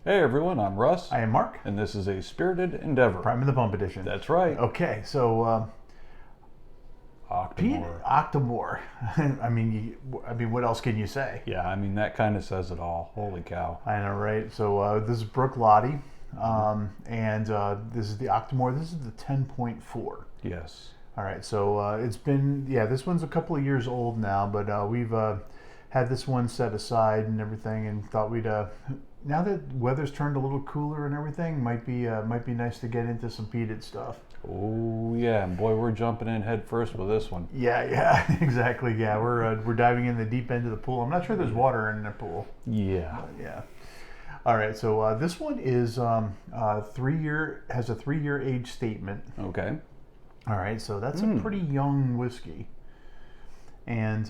Hey everyone, I'm Russ, I am Mark. and this is a spirited endeavor. Prime of the Pump edition. That's right. Okay, so peated Octomore. Octomore. I mean, what else can you say? Yeah, I mean that kind of says it all. Holy cow. I know, right? So this is Bruichladdich, and this is the Octomore. This is the 10.4. Yes. All right, so it's been, this one's a couple of years old now, but we've had this one set aside and everything, and thought we'd now that weather's turned a little cooler and everything, might be nice to get into some peated stuff. Oh yeah, and boy, we're jumping in head first with this one. Yeah, exactly. Yeah, we're diving in the deep end of the pool. I'm not sure there's water in the pool. Yeah. Yeah. All right, so this one is has a 3-year age statement. Okay. All right, so that's a pretty young whiskey, and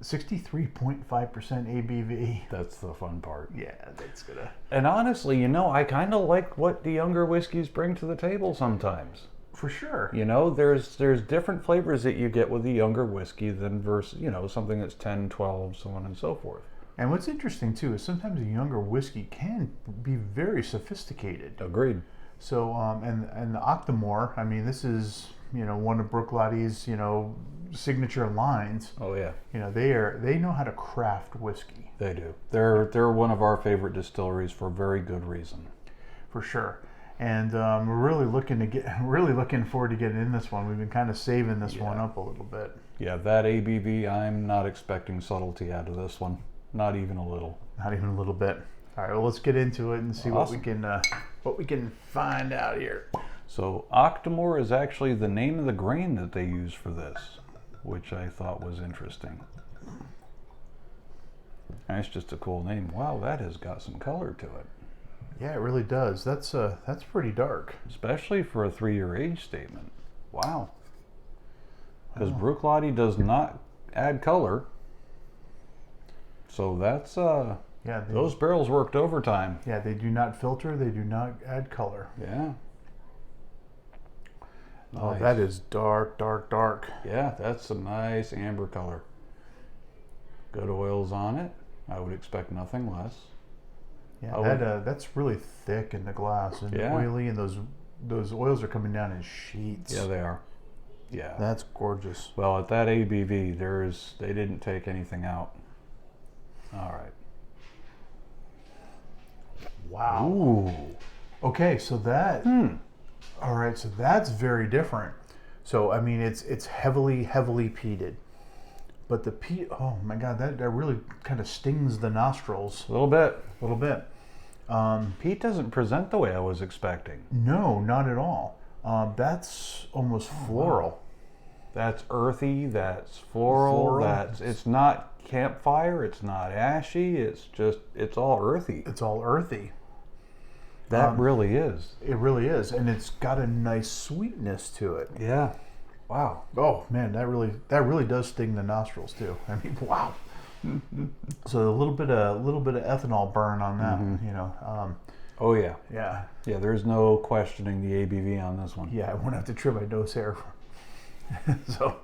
63.5% ABV. That's the fun part. Yeah, that's gonna. And honestly, I kind of like what the younger whiskeys bring to the table sometimes. For sure. There's different flavors that you get with the younger whiskey than versus, something that's 10, 12, so on and so forth. And what's interesting too is sometimes a younger whiskey can be very sophisticated. Agreed. So and the Octomore, I mean, this is one of Bruichladdich signature lines. Oh yeah. They know how to craft whiskey. They do. They're one of our favorite distilleries for very good reason. For sure. And we're really looking forward to getting in this one. We've been kind of saving this one up a little bit. Yeah, that ABV, I'm not expecting subtlety out of this one. Not even a little. Not even a little bit. All right, well, let's get into it and see Awesome. what we can find out here. So Octomore is actually the name of the grain that they use for this, which I thought was interesting. That's just a cool name. Wow, that has got some color to it. Yeah, it really does. That's pretty dark. Especially for a 3-year age statement. Wow. Because Bruichladdich does not add color. So that's those barrels worked overtime. Yeah, they do not filter. They do not add color. Yeah. Oh, Nice. that is dark, dark, dark. Yeah, that's a nice amber color. Good oils on it. I would expect nothing less. Yeah, that's really thick in the glass and Yeah. oily, and those oils are coming down in sheets. Yeah, they are. Yeah. That's gorgeous. Well, at that ABV, they didn't take anything out. All right. Wow. Ooh. Okay, so all right, so that's very different. So I mean, it's heavily peated, but the peat. Oh my God, that really kind of stings the nostrils A little bit. a little bit. Peat doesn't present the way I was expecting. No, not at all. That's almost floral. That's earthy. That's floral. It's not campfire. It's not ashy. It's all earthy. It's all earthy. That really is. It really is, and it's got a nice sweetness to it. Yeah. Wow. Oh man, that really does sting the nostrils too. I mean, wow. So a little bit of ethanol burn on that, Oh yeah. Yeah, Yeah. There's no questioning the ABV on this one. yeah. I won't have to trim my nose hair. So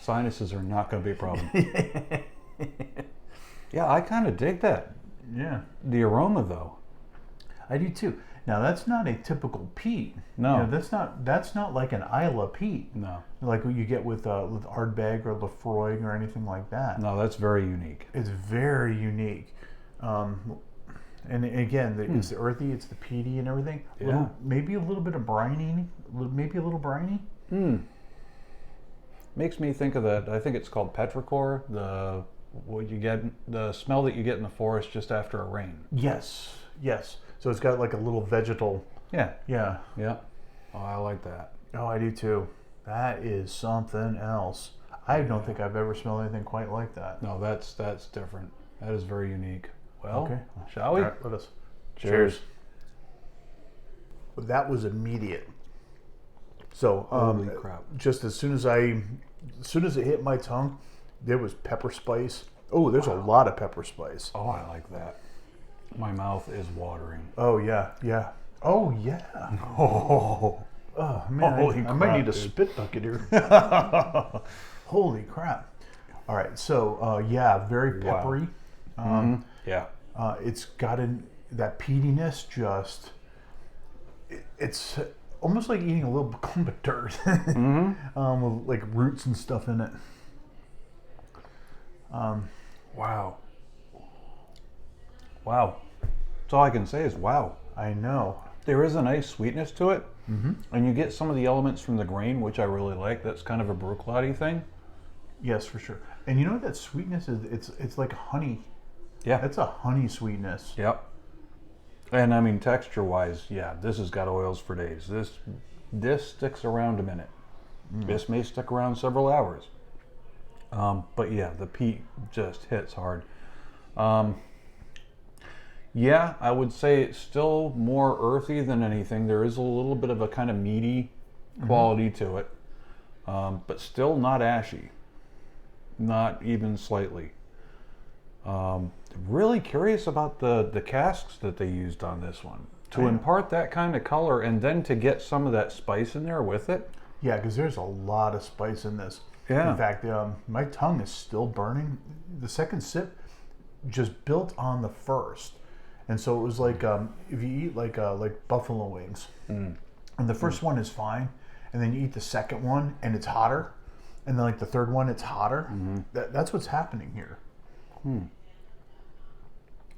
Sinuses are not going to be a problem. Yeah, I kind of dig that. yeah, The aroma though. I do too. Now that's not a typical peat. No. That's not like an Isla peat, No. like what you get with Ardbeg or Lefroy or anything like that. No, that's very unique. It's very unique. And again, it's the earthy, it's the peaty and everything. Yeah. Maybe a little bit of briny, maybe a little briny. Makes me think of that. I think it's called petrichor. The smell that you get in the forest just after a rain. Yes. So it's got like a little vegetal. Yeah. Yeah. Yeah. Oh, I like that. Oh, I do too. That is something else. I don't think I've ever smelled anything quite like that. No, that's different. That is very unique. Well, Okay. shall we? All right, let us. Cheers. That was immediate. So, Holy crap. just as soon as it hit my tongue, there was pepper spice. Oh, there's a lot of pepper spice. Oh, I like that. My mouth is watering. Oh yeah. Oh yeah. Oh man, Holy I might crap, need a dude. spit bucket here. Holy crap! All right, so very peppery. Yeah. It's got that peatiness just, it's almost like eating a little clump of dirt with like roots and stuff in it. Wow. Wow. That's all I can say is wow. I know. There is a nice sweetness to it, and you get some of the elements from the grain, which I really like. That's kind of a Bruichladdich thing. Yes, for sure. And you know what that sweetness is? It's like honey. Yeah. It's a honey sweetness. Yep. And I mean, texture-wise, yeah, this has got oils for days. This sticks around a minute. This may stick around several hours. But yeah, the peat just hits hard. Yeah, I would say it's still more earthy than anything. There is a little bit of a kind of meaty quality to it, but still not ashy. Not even slightly. Really curious about the casks that they used on this one to impart that kind of color, and then to get some of that spice in there with it. Yeah, because there's a lot of spice in this. Yeah. In fact, my tongue is still burning. The second sip just built on the first, and so it was like if you eat like buffalo wings, and the first one is fine, and then you eat the second one and it's hotter, and then like the third one it's hotter. That's what's happening here.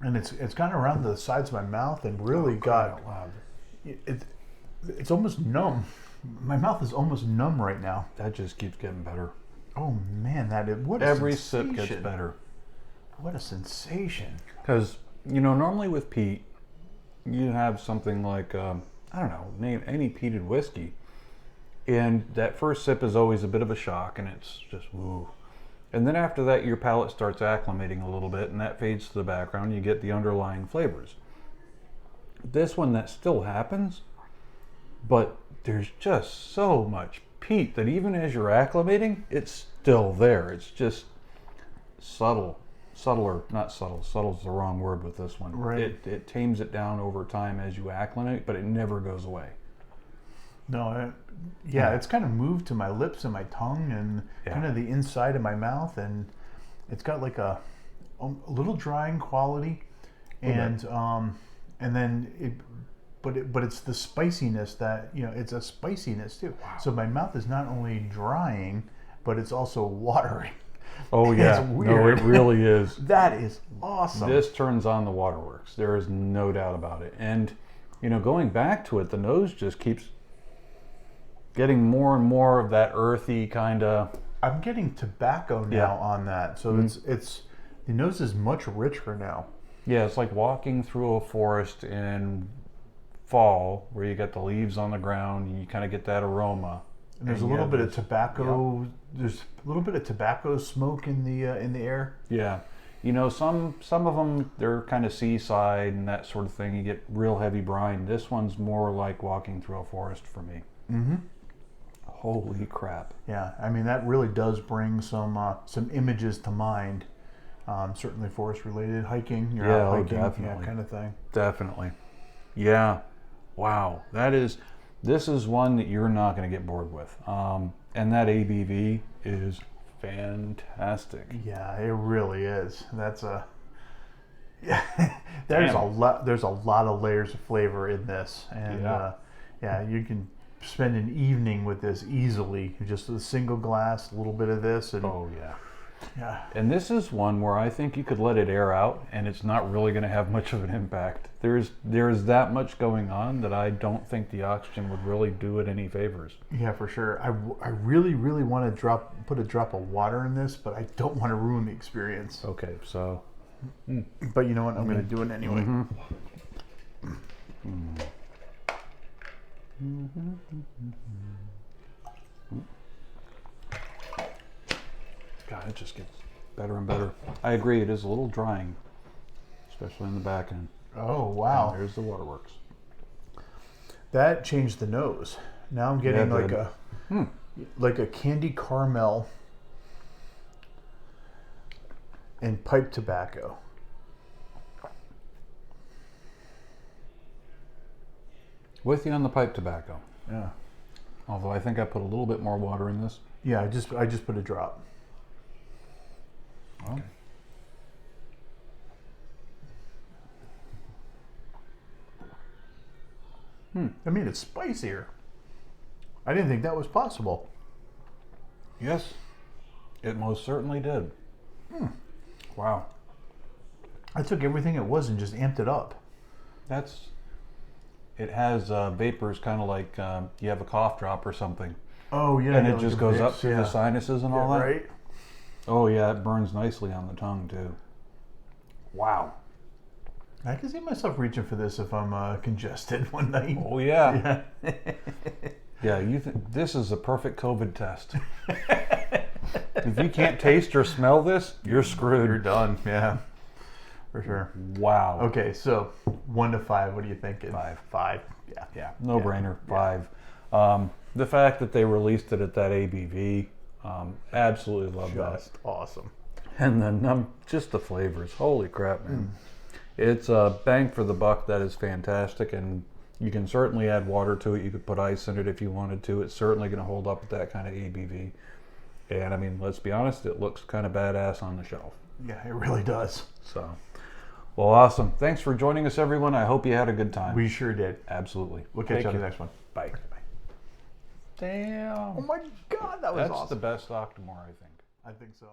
And it's gotten around the sides of my mouth and really it's almost numb. My mouth is almost numb right now. That just keeps getting better. Oh man, what a Every sensation. sip gets better. What a sensation. Because, normally with peat, you have something like, I don't know, name any peated whiskey. And that first sip is always a bit of a shock, and it's just woo. And then after that, your palate starts acclimating a little bit, and that fades to the background. You get the underlying flavors. This one, that still happens, but there's just so much peat that even as you're acclimating, it's still there. It's just subtler, not subtle. Subtle's the wrong word with this one. Right. It tames it down over time as you acclimate, but it never goes away. No, it's kind of moved to my lips and my tongue and kind of the inside of my mouth, and it's got like a little drying quality, and then but it's the spiciness that it's a spiciness too. Wow. So my mouth is not only drying, but it's also watering. Oh yeah, it's weird. No, it really is. That is awesome. This turns on the waterworks. There is no doubt about it. And going back to it, the nose just keeps getting more and more of that earthy kind of. I'm getting tobacco now on that, so it's the nose is much richer now. Yeah, it's like walking through a forest in fall where you get the leaves on the ground and you kind of get that aroma. And there's a little bit of tobacco. Yep. There's a little bit of tobacco smoke in the air. Yeah, some of them, they're kind of seaside and that sort of thing. You get real heavy brine. This one's more like walking through a forest for me. Holy crap! Yeah, I mean that really does bring some images to mind. Certainly forest related, hiking. You're out hiking, definitely. Kind of thing. Definitely. Yeah. Wow. This is one that you're not going to get bored with. And that ABV is fantastic. Yeah, it really is. There's a lot of layers of flavor in this, and you can spend an evening with this easily. Just a single glass, a little bit of this, and yeah. And this is one where I think you could let it air out, and it's not really going to have much of an impact. There's that much going on that I don't think the oxygen would really do it any favors. Yeah, for sure. I really, really want to put a drop of water in this, but I don't want to ruin the experience. Okay, so. But you know what? I'm going to do it anyway. God, it just gets better and better. I agree, it is a little drying, especially in the back end. Oh, wow. And there's the waterworks. That changed the nose. Now I'm getting like a candy caramel and pipe tobacco. With you on the pipe tobacco. Yeah. Although I think I put a little bit more water in this. Yeah, I just put a drop. Okay. I mean, it's spicier. I didn't think that was possible. Yes, it most certainly did. Wow. I took everything it was and just amped it up. It has vapors kind of like you have a cough drop or something. Oh, yeah. And yeah, it like just a goes Vicks, up through the sinuses and all that. Right? Oh, yeah, it burns nicely on the tongue, too. Wow. I can see myself reaching for this if I'm congested one night. Oh, yeah. Yeah. Yeah, this is a perfect COVID test. If you can't taste or smell this, you're screwed. You're done. Yeah. For sure. Wow. Okay, so 1 to 5, what are you thinking? 5. 5. Yeah. Yeah, no brainer. 5. The fact that they released it at that ABV, absolutely love that. Just awesome. And then just the flavors. Holy crap, man. It's a bang for the buck. That is fantastic. And you can certainly add water to it. You could put ice in it if you wanted to. It's certainly going to hold up at that kind of ABV. And I mean, let's be honest, it looks kind of badass on the shelf. Yeah, it really does. So, well, awesome. Thanks for joining us, everyone. I hope you had a good time. We sure did. Absolutely. We'll catch Take you on the care. next one. Bye. Damn. Oh my God, that was That's awesome. the best Octomore, I think. I think so.